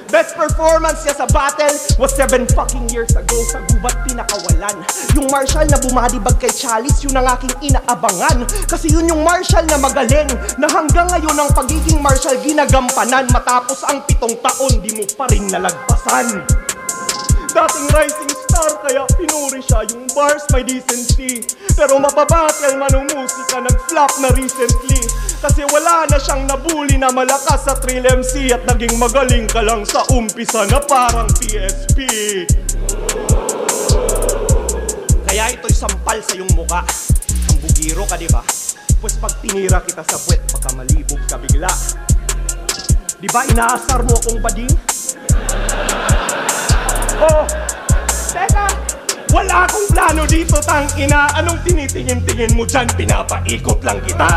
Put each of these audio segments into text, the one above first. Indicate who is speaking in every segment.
Speaker 1: Best performance niya sa battle was 7 fucking years ago. Sa gubat pinakawalan. Yung marshal na bumadibag kay Chalice, yun ang aking inaabangan. Kasi yun yung marshal na magaling, na hanggang ngayon ang pagiging marshal ginagampanan. Matapos ang 7 taon, di mo pa rin nalagpasan. Dating rising star, kaya pinuri siya. Yung bars may decency, pero mapabattle man ang musika, nag-flop na recently. Kasi wala na siyang nabuli na malakas sa Trill MC. At naging magaling ka lang sa umpisa na parang PSP. Kaya ito'y sampal sa iyong muka. Ang bugiro ka, diba? Pues pag tinira kita sa puwet, baka malibog ka bigla. Diba inaasar mo akong bading? Oh, teka, wala akong plano dito, tangina. Anong tinitingin-tingin mo dyan? Pinapaikot lang kita.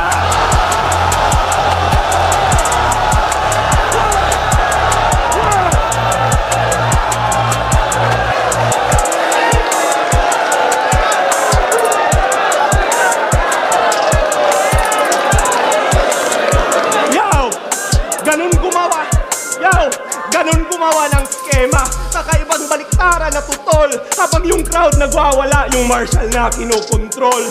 Speaker 1: Ganun gumawa ng skema. Kakaibang baliktara na tutol. Habang yung crowd nagwawala, yung marshal na kinokontrol.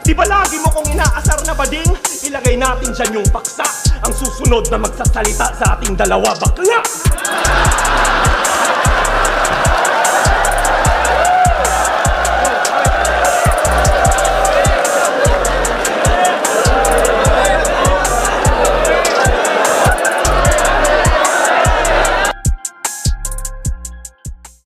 Speaker 1: Diba lagi mo kong inaasar na bading? Ilagay natin dyan yung paksa. Ang susunod na magsasalita sa ating dalawa, bakla.